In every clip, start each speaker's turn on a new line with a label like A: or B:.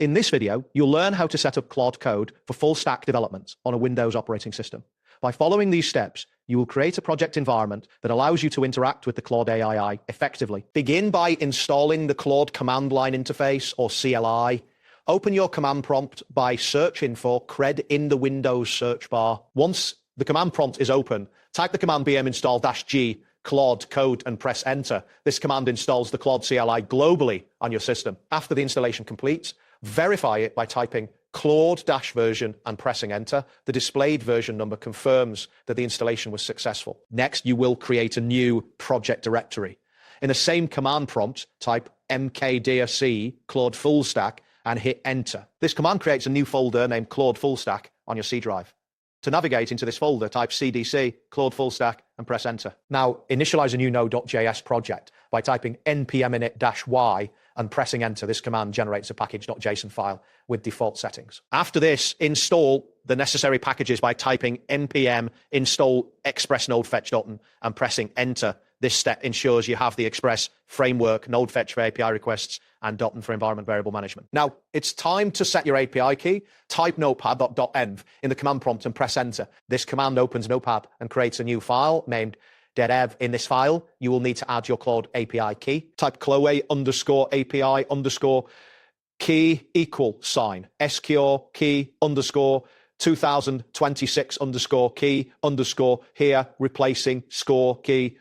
A: In this video, you'll learn how to set up Claude Code for full stack development on a Windows operating system. By following these steps, you will create a project environment that allows you to interact with the Claude AI effectively. Begin by installing the Claude command line interface, or CLI. Open your command prompt by searching for cred in the Windows search bar. Once the command prompt is open, type the command bm install -g Claude Code and press enter. This command installs the Claude CLI globally on your system. After the installation completes, verify it by typing Claude-version and pressing enter. The displayed version number confirms that the installation was successful. Next, you will create a new project directory. In the same command prompt, type mkdir Claude Full Stack and hit enter. This command creates a new folder named Claude Full Stack on your C drive. To navigate into this folder, type cdc Claude Full Stack and press enter. Now, initialize a new node.js project by typing npm init-y and pressing enter. This command generates a package.json file with default settings. After this, install the necessary packages by typing npm install express node fetch and pressing enter. This step ensures you have the Express framework, node fetch for API requests, and .env for environment variable management. Now, it's time to set your API key. Type notepad.env in the command prompt and press enter. This command opens Notepad and creates a new file named dev. In this file, you will need to add your Claude API key. Type Chloe_API_key =, SQR key _ 2026 _key here, replacing score key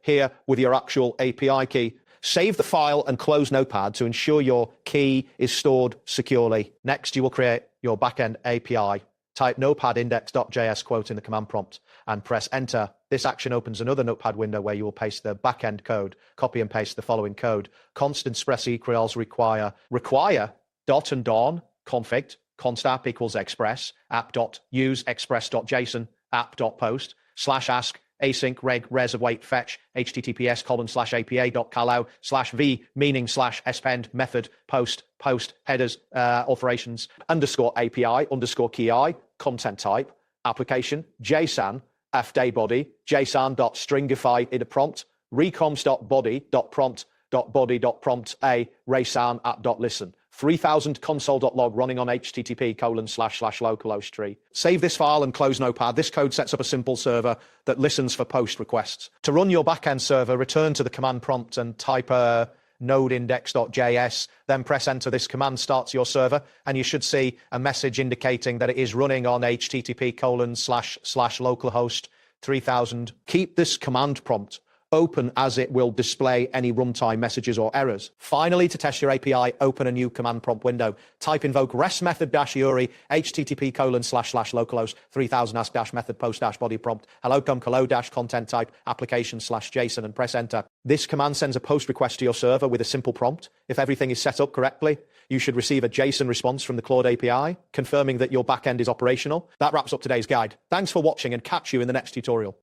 A: here with your actual API key. Save the file and close Notepad to ensure your key is stored securely. Next, you will create your backend API. Type notepad index.js quote in the command prompt and press enter. This action opens another Notepad window where you will paste the backend code. Copy and paste the following code. Constant express equals require dot and dawn config const app equals express app.use express.json app.post /ask async reg res await fetch https:/apa.callow/v meaning /spend method post headers alterations _API_key content type application JSON fday body json.stringify in a prompt recoms.body.prompt a raysan app.listen 3000 console.log running on http://localhost 3. Save this file and close Notepad. This code sets up a simple server that listens for post requests. To run your backend server, return to the command prompt and type node index.js, then press enter. This command starts your server, and you should see a message indicating that it is running on http://localhost 3000. Keep this command prompt open as it will display any runtime messages or errors. Finally, to test your API, open a new command prompt window. Type invoke rest method -uri http://localhost 3000 ask -method post -body prompt hello content type application /JSON and press enter. This command sends a post request to your server with a simple prompt. If everything is set up correctly, you should receive a JSON response from the Claude API, confirming that your backend is operational. That wraps up today's guide. Thanks for watching and catch you in the next tutorial.